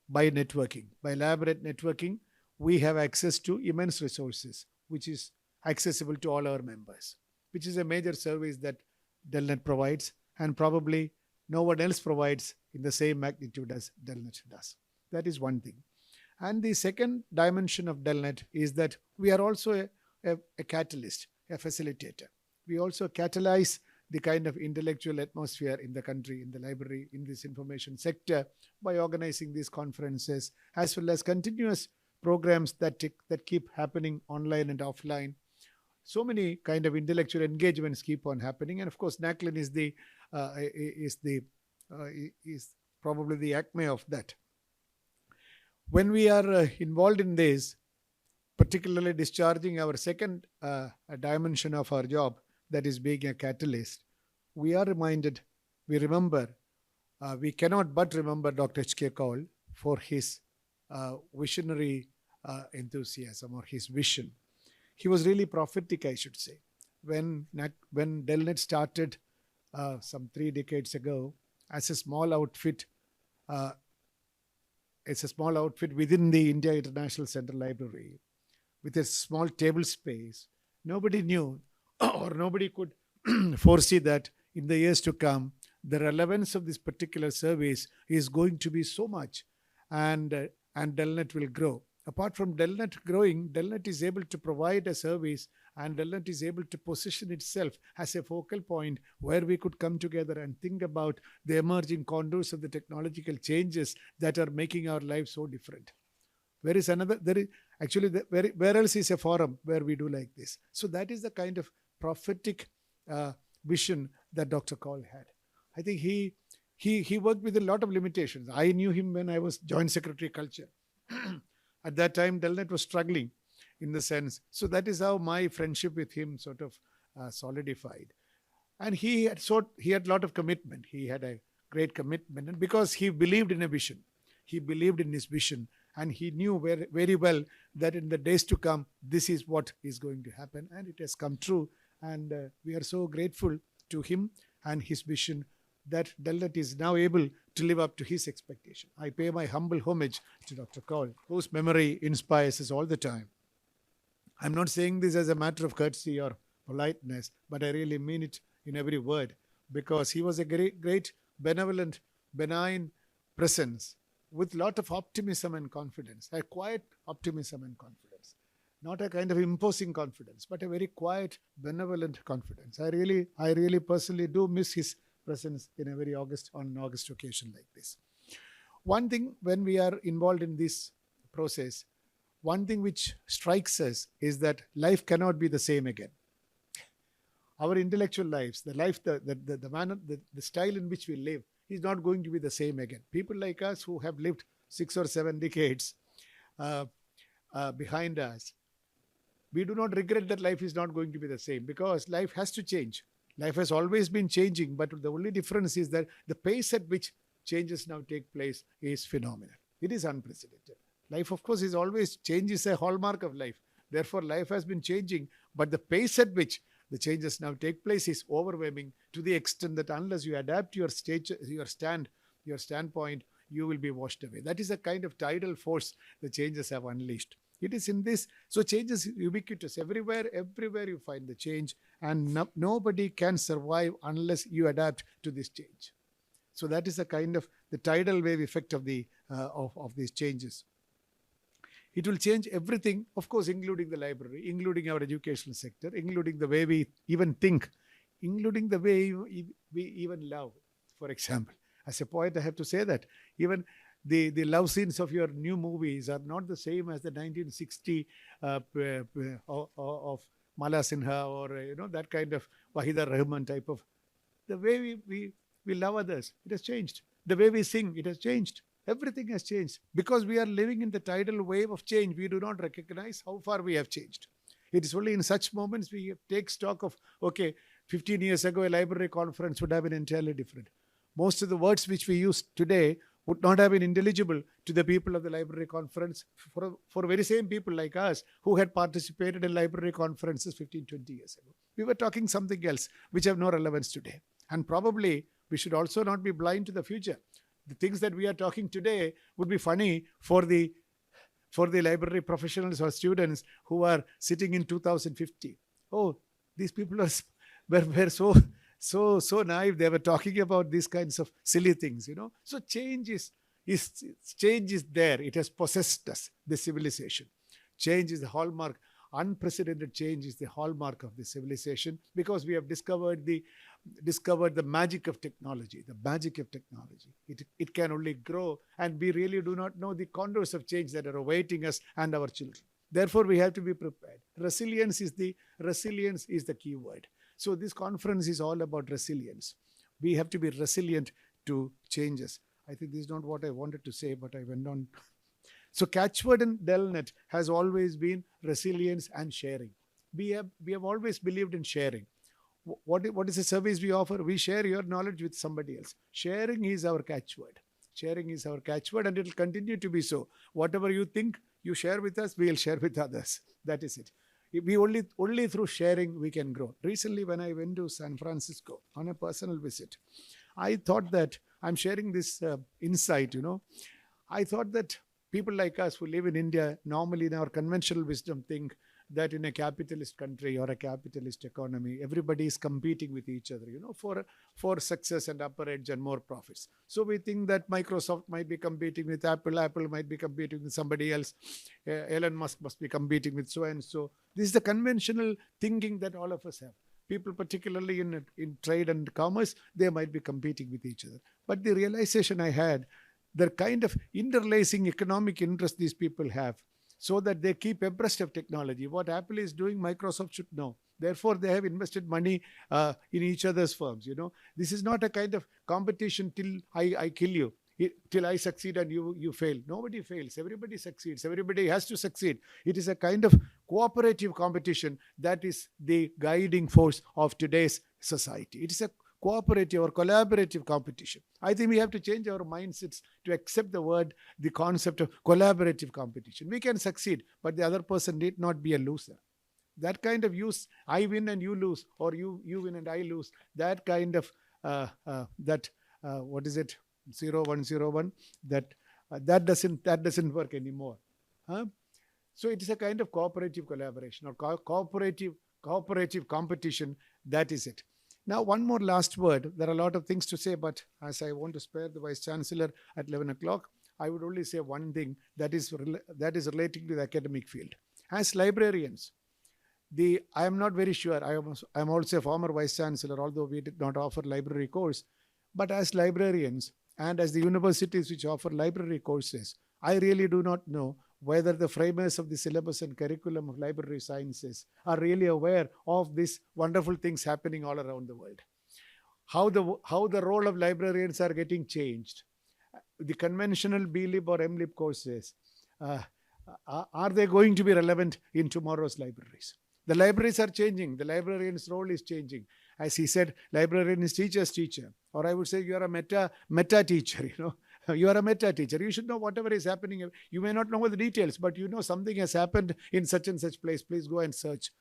by networking. By elaborate networking, we have access to immense resources, which is accessible to all our members, which is a major service that Telnet provides, and probably no one else provides in the same magnitude as Telnet does. That is one thing. And the second dimension of Telnet is that we are also a catalyst, a facilitator. We also catalyze the kind of intellectual atmosphere in the country, in the library, in this information sector by organizing these conferences, as well as continuous programs that keep happening online and offline. So many kind of intellectual engagements keep on happening, and of course, Naclin is probably the acme of that. When we are involved in this, particularly discharging our second dimension of our job, that is being a catalyst, we are reminded, we remember, we cannot but remember Dr. H.K. Kaul for his visionary enthusiasm or his vision. He was really prophetic, I should say. When Delnet started some 3 decades ago as a small outfit, within the India International Central Library, with a small table space, nobody knew or nobody could foresee that in the years to come, the relevance of this particular service is going to be so much, and Delnet will grow. Apart from Delnet growing, Delnet is able to provide a service, and Delnet is able to position itself as a focal point where we could come together and think about the emerging contours of the technological changes that are making our lives so different. Where else is a forum where we do like this? So that is the kind of prophetic vision that Dr. Kaul had. I think he worked with a lot of limitations. I knew him when I was Joint Secretary Culture. At that time, Delnet was struggling in the sense. So that is how my friendship with him sort of solidified. And he had a lot of commitment. He had a great commitment, and because he believed in a vision. He believed in his vision, and he knew very well that in the days to come, this is what is going to happen, and it has come true. And we are so grateful to him and his vision that Delnet is now able to live up to his expectation. I pay my humble homage to Dr. Kaul, whose memory inspires us all the time. I'm not saying this as a matter of courtesy or politeness, but I really mean it in every word, because he was a great, benevolent, benign presence with a lot of optimism and confidence, a quiet optimism and confidence. Not a kind of imposing confidence, but a very quiet, benevolent confidence. I really personally do miss his presence in a very August occasion like this. One thing when we are involved in this process, one thing which strikes us is that life cannot be the same again. Our intellectual lives, the life, the manner, the style in which we live is not going to be the same again. People like us who have lived 6 or 7 decades behind us, we do not regret that life is not going to be the same, because life has to change. Life has always been changing, but the only difference is that the pace at which changes now take place is phenomenal. It is unprecedented. Life, of course, is always change is a hallmark of life. Therefore, life has been changing, but the pace at which the changes now take place is overwhelming, to the extent that unless you adapt your standpoint, you will be washed away. That is a kind of tidal force the changes have unleashed. It is in this. So change is ubiquitous. Everywhere you find the change, and nobody can survive unless you adapt to this change. So that is a kind of the tidal wave effect of these changes. It will change everything, of course, including the library, including our educational sector, including the way we even think, including the way we even love. For example, as a poet, I have to say that even the love scenes of your new movies are not the same as the 1960 of Mala Sinha or that kind of Wahida Rahman type of. The way we love others, it has changed. The way we sing, it has changed. Everything has changed because we are living in the tidal wave of change. We do not recognize how far we have changed. It is only in such moments we take stock of, okay, 15 years ago, a library conference would have been entirely different. Most of the words which we use today would not have been intelligible to the people of the library conference for very same people like us who had participated in library conferences 15, 20 years ago. We were talking something else which have no relevance today. And probably we should also not be blind to the future. The things that we are talking today would be funny for the library professionals or students who are sitting in 2050. Oh, these people were so naive. They were talking about these kinds of silly things, So change is there. It has possessed us, the civilization. Change is the hallmark. unprecedented change is the hallmark of this civilization, because we have discovered the magic of technology. The magic of technology. It can only grow, and we really do not know the contours of change that are awaiting us and our children. Therefore, we have to be prepared. Resilience is the key word. So this conference is all about resilience. We have to be resilient to changes. I think this is not what I wanted to say, but I went on. So Catchword in Delnet has always been resilience and sharing. We have always believed in sharing. What is the service we offer? We share your knowledge with somebody else. Sharing is our catchword. Sharing is our catchword, and it will continue to be so. Whatever you think, you share with us, we will share with others. That is it. We only through sharing we can grow. Recently, when I went to San Francisco on a personal visit, I thought that I'm sharing this insight. I thought that people like us who live in India, normally in our conventional wisdom, think that in a capitalist country or a capitalist economy, everybody is competing with each other, for success and upper edge and more profits. So we think that Microsoft might be competing with Apple, Apple might be competing with somebody else, Elon Musk must be competing with so and so. This is the conventional thinking that all of us have. People, particularly in trade and commerce, they might be competing with each other. But the realization I had, the kind of interlacing economic interest these people have, so that they keep abreast of technology. What Apple is doing, Microsoft should know. Therefore, they have invested money in each other's firms. This is not a kind of competition till I kill you, till I succeed and you fail. Nobody fails. Everybody succeeds. Everybody has to succeed. It is a kind of cooperative competition that is the guiding force of today's society. It is a cooperative or collaborative competition. I think we have to change our mindsets to accept the concept of collaborative competition. We can succeed, but the other person need not be a loser. That kind of use, I win and you lose, or you win and I lose, that kind of, what is it, 0101, that doesn't work anymore. So it is a kind of cooperative collaboration or cooperative competition. That is it. Now, one more last word. There are a lot of things to say, but as I want to spare the Vice Chancellor at 11 o'clock, I would only say one thing that is relating to the academic field. As librarians, I am not very sure. I am also a former Vice Chancellor, although we did not offer library course. But as librarians and as the universities which offer library courses, I really do not know whether the framers of the syllabus and curriculum of library sciences are really aware of these wonderful things happening all around the world. How the role of librarians are getting changed. The conventional B.Lib or M.Lib courses, are they going to be relevant in tomorrow's libraries? The libraries are changing. The librarian's role is changing. As he said, librarian is teacher's teacher. Or I would say you are a meta teacher, You are a meta teacher. You should know whatever is happening. You may not know the details, but you know something has happened in such and such place. Please go and search.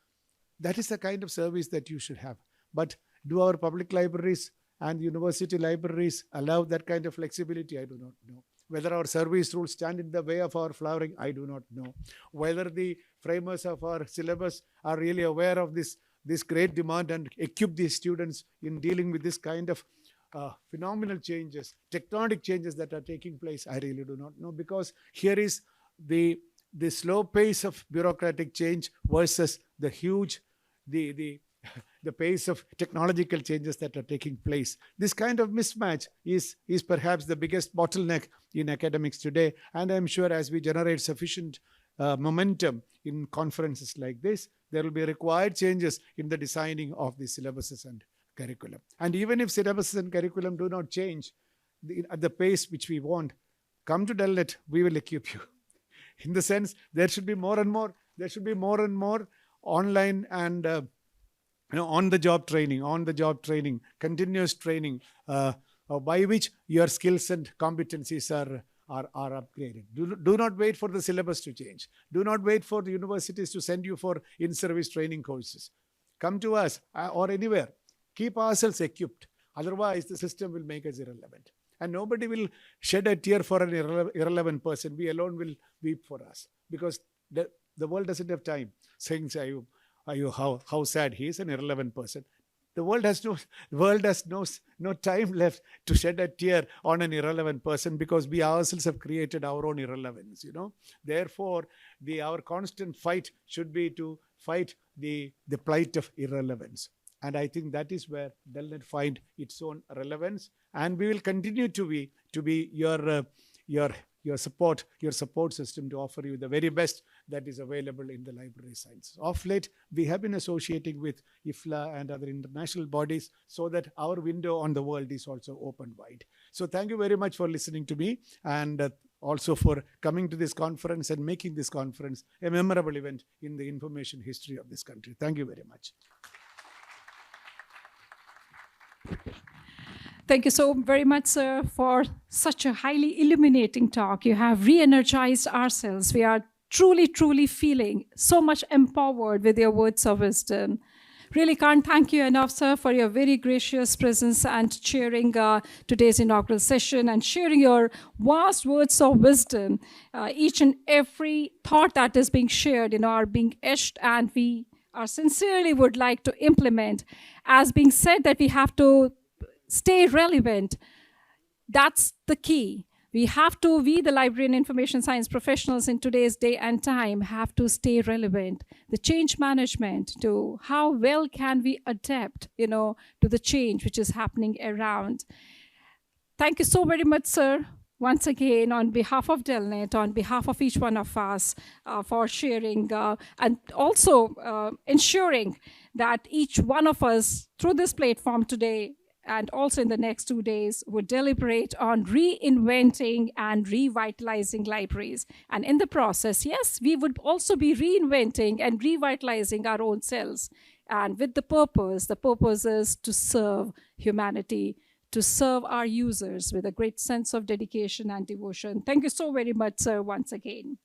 That is the kind of service that you should have. But do our public libraries and university libraries allow that kind of flexibility? I do not know. Whether our service rules stand in the way of our flowering, I do not know. Whether the framers of our syllabus are really aware of this great demand and equip these students in dealing with this kind of phenomenal changes, tectonic changes that are taking place, I really do not know, because here is the slow pace of bureaucratic change versus the huge, the pace of technological changes that are taking place. This kind of mismatch is perhaps the biggest bottleneck in academics today, and I'm sure as we generate sufficient momentum in conferences like this, there will be required changes in the designing of the syllabuses and curriculum. And even if syllabuses and curriculum do not change at the pace which we want, come to Delnet, we will equip you. In the sense, there should be more and more online and on-the-job training, continuous training, by which your skills and competencies are upgraded. Do not wait for the syllabus to change. Do not wait for the universities to send you for in-service training courses. Come to us or anywhere. Keep ourselves equipped. Otherwise, the system will make us irrelevant. And nobody will shed a tear for an irrelevant person. We alone will weep for us. Because the world doesn't have time saying, how sad he is, an irrelevant person. The world has no time left to shed a tear on an irrelevant person, because we ourselves have created our own irrelevance, Therefore, our constant fight should be to fight the plight of irrelevance. And I think that is where Delnet find its own relevance. And we will continue to be your support system to offer you the very best that is available in the library sciences. Of late, we have been associating with IFLA and other international bodies so that our window on the world is also open wide. So thank you very much for listening to me, and also for coming to this conference and making this conference a memorable event in the information history of this country. Thank you very much. Thank you so very much, sir, for such a highly illuminating talk. You have re-energized ourselves. We are truly, truly feeling so much empowered with your words of wisdom. Really can't thank you enough, sir, for your very gracious presence and chairing today's inaugural session and sharing your vast words of wisdom. Each and every thought that is being shared, are being etched, and we are sincerely would like to implement. As being said that we have to stay relevant. That's the key. We, the library and information science professionals in today's day and time, have to stay relevant. The change management, to how well can we adapt, to the change which is happening around. Thank you so very much, sir, once again, on behalf of Delnet, on behalf of each one of us, for sharing and also ensuring that each one of us, through this platform today, and also in the next 2 days, would deliberate on reinventing and revitalizing libraries. And in the process, yes, we would also be reinventing and revitalizing our own selves. And with the purpose is to serve humanity, to serve our users with a great sense of dedication and devotion. Thank you so very much, sir, once again.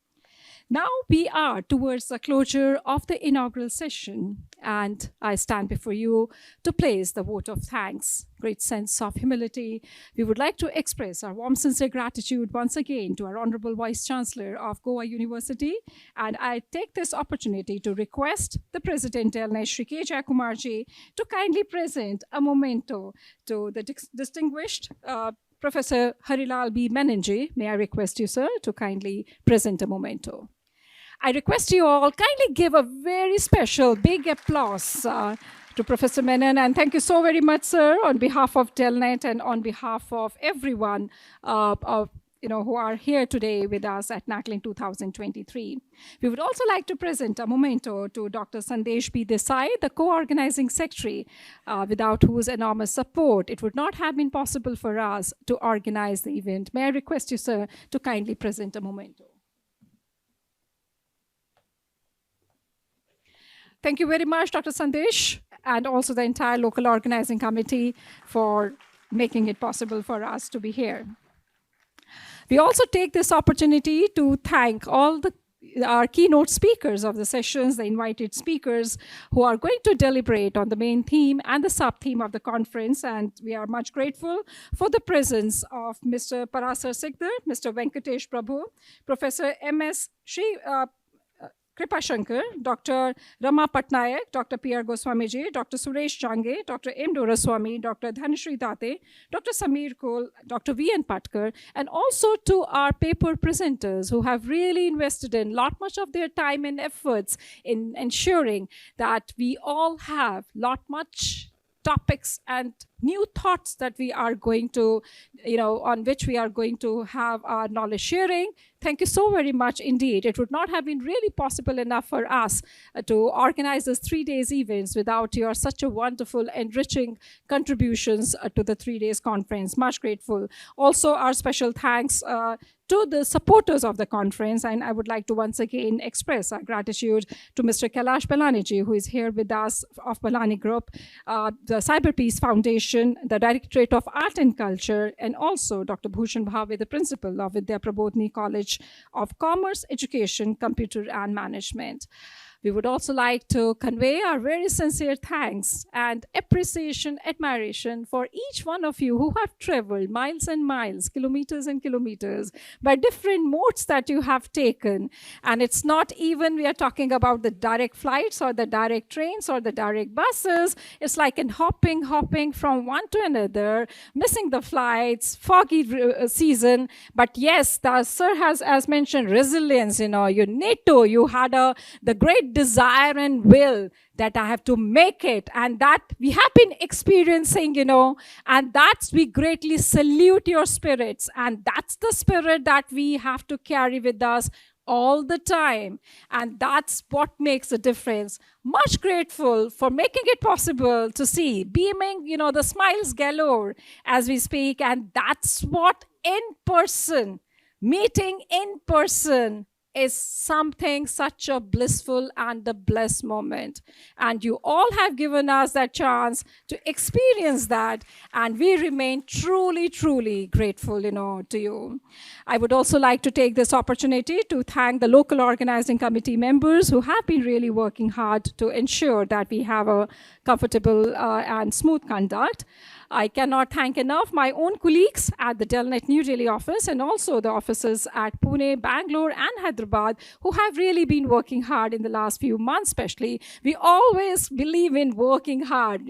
Now we are towards the closure of the inaugural session, and I stand before you to place the vote of thanks. Great sense of humility. We would like to express our warm, sincere gratitude once again to our Honorable Vice Chancellor of Goa University, and I take this opportunity to request the President Delnet, Shri K. Jayakumarji, to kindly present a memento to the distinguished Professor Harilal B. Menon. May I request you, sir, to kindly present a memento. I request you all kindly give a very special big applause to Professor Menon, and thank you so very much, sir, on behalf of Delnet and on behalf of everyone who are here today with us at Naclin 2023. We would also like to present a memento to Dr. Sandesh B. Desai, the co-organizing secretary, without whose enormous support it would not have been possible for us to organize the event. May I request you, sir, to kindly present a memento. Thank you very much, Dr. Sandesh, and also the entire local organizing committee for making it possible for us to be here. We also take this opportunity to thank all our keynote speakers of the sessions, the invited speakers who are going to deliberate on the main theme and the sub-theme of the conference. And we are much grateful for the presence of Mr. Parasar Sikdar, Mr. Venkatesh Prabhu, Professor M.S. Kripa Shankar, Dr. Rama Patnaik, Dr. P.R. Goswamiji, Dr. Suresh Jange, Dr. M. Doraswamy, Dr. Dhanashri Date, Dr. Samir Kol, Dr. V.N. Patkar, and also to our paper presenters who have really invested in much of their time and efforts in ensuring that we all have much topics and new thoughts that we are going to, on which we are going to have our knowledge sharing. Thank you so very much indeed. It would not have been really possible enough for us to organize this 3 days events without your such a wonderful, enriching contributions to the 3 days conference. Much grateful. Also, our special thanks to the supporters of the conference, and I would like to once again express our gratitude to Mr. Kailash Balaniji, who is here with us of Balani Group, the Cyber Peace Foundation, the Directorate of Art and Culture, and also Dr. Bhushan Bhave, the principal of Vidya Prabodhini College of Commerce, Education, Computer and Management. We would also like to convey our very sincere thanks and appreciation, admiration for each one of you who have traveled miles and miles, kilometers and kilometers, by different modes that you have taken. And it's not even we are talking about the direct flights or the direct trains or the direct buses. It's like in hopping from one to another, missing the flights, foggy season. But yes, the sir has, as mentioned, resilience. You need to. You had the great desire and will that I have to make it, and that we have been experiencing, and that's we greatly salute your spirits, and that's the spirit that we have to carry with us all the time, and that's what makes a difference. Much grateful for making it possible to see beaming, the smiles galore as we speak, and that's what in person, meeting in person is something such a blissful and a blessed moment. And you all have given us that chance to experience that. And we remain truly, truly grateful, to you. I would also like to take this opportunity to thank the local organizing committee members who have been really working hard to ensure that we have a comfortable and smooth conduct. I cannot thank enough my own colleagues at the Delnet New Delhi office and also the offices at Pune, Bangalore, and Hyderabad who have really been working hard in the last few months, especially. We always believe in working hard,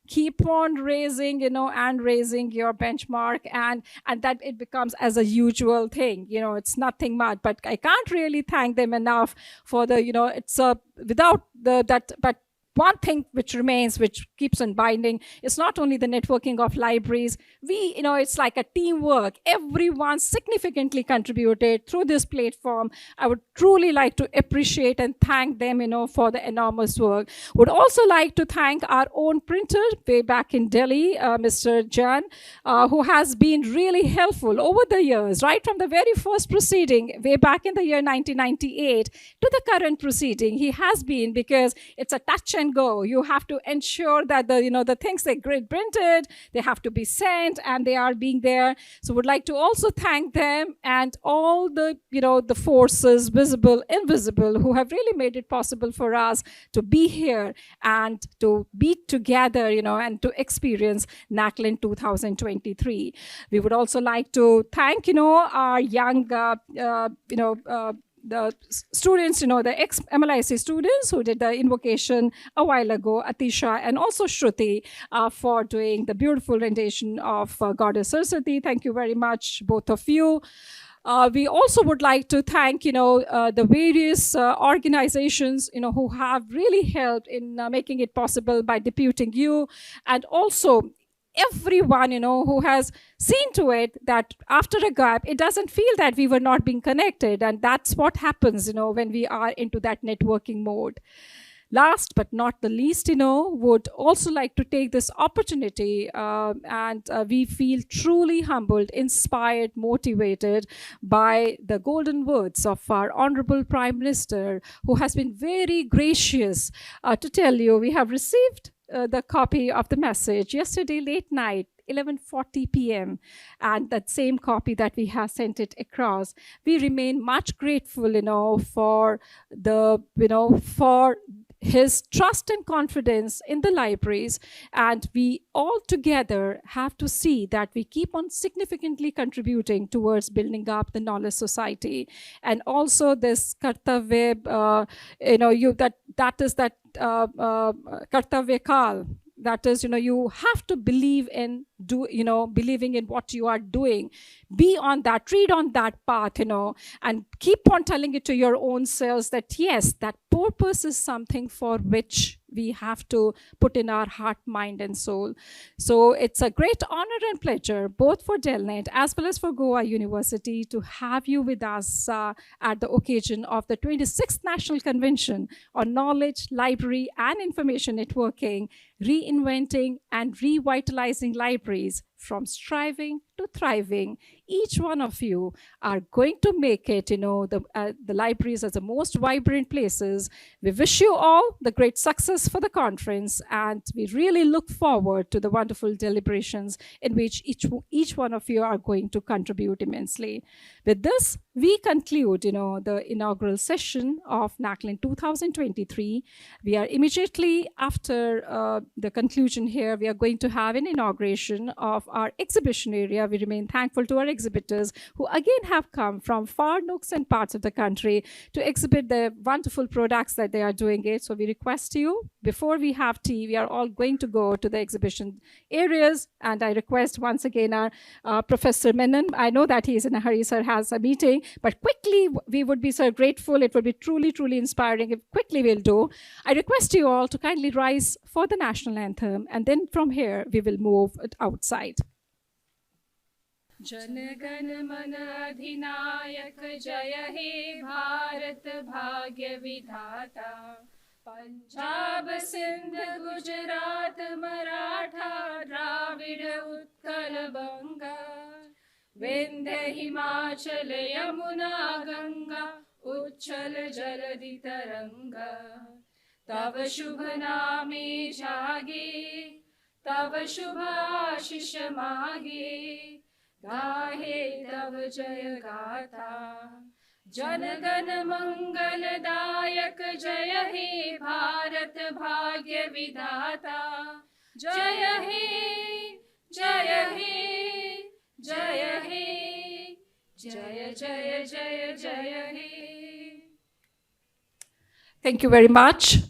keep on raising, and raising your benchmark, and that it becomes as a usual thing. It's nothing much, but I can't really thank them enough for the, it's without but one thing which remains, which keeps on binding, is not only the networking of libraries. It's like a teamwork. Everyone significantly contributed through this platform. I would truly like to appreciate and thank them, for the enormous work. Would also like to thank our own printer way back in Delhi, Mr. Jan, who has been really helpful over the years, right from the very first proceeding, way back in the year 1998, to the current proceeding. He has been, because it's a touch and go. You have to ensure that the things they printed, they have to be sent, and they are being there. So would like to also thank them and all the the forces, visible, invisible, who have really made it possible for us to be here and to be together, and to experience Naclin 2023. We would also like to thank our young the students, the ex-MLIC students who did the invocation a while ago, Atisha and also Shruti, for doing the beautiful rendition of Goddess Saraswati. Thank you very much, both of you. We also would like to thank, the various organizations, who have really helped in making it possible by deputing you, and also everyone, who has seen to it that after a gap, it doesn't feel that we were not being connected. And that's what happens, when we are into that networking mode. Last but not the least, would also like to take this opportunity and we feel truly humbled, inspired, motivated by the golden words of our Honorable Prime Minister, who has been very gracious to tell you we have received the copy of the message yesterday late night, 11:40 p.m. and that same copy that we have sent it across. We remain much grateful, for for his trust and confidence in the libraries, and we all together have to see that we keep on significantly contributing towards building up the knowledge society. And also this kartavya, that is that kartavya kal. That is, you have to believe in believing in what you are doing. Be on that, read on that path, and keep on telling it to your own selves that yes, that purpose is something for which we have to put in our heart, mind, and soul. So it's a great honor and pleasure, both for Delnet as well as for Goa University, to have you with us at the occasion of the 26th National Convention on Knowledge, Library, and Information Networking, Reinventing and Revitalizing Libraries, from striving to thriving. Each one of you are going to make it, the libraries as the most vibrant places. We wish you all the great success for the conference, and we really look forward to the wonderful deliberations in which each one of you are going to contribute immensely. With this, we conclude, the inaugural session of Naclin 2023. We are immediately after the conclusion here, we are going to have an inauguration of our exhibition area. We remain thankful to our exhibitors who again have come from far nooks and parts of the country to exhibit the wonderful products that they are doing it. So we request you, before we have tea, we are all going to go to the exhibition areas. And I request once again our Professor Menon, I know that he is in a hurry, sir, has a meeting, but quickly we would be so grateful. It would be truly, truly inspiring if quickly we'll do. I request you all to kindly rise for the national anthem, and then from here we will move outside. Jana Gana मन अधिनायक जय हे भारत भाग्य विधाता पंजाब सिंध गुजरात मराठा द्राविड़ उत्कल बंगा विंध्य हिमाचल यमुना गंगा उच्छल जलधि तरंगा तव शुभ नामे जागे तव शुभ आशीष मागे गाहे तव जय गाथा जनगण मंगलदायक जय हे भारत भाग्य विधाता जय हे जय हे जय हे जय जय जय जय हे. Thank you very much.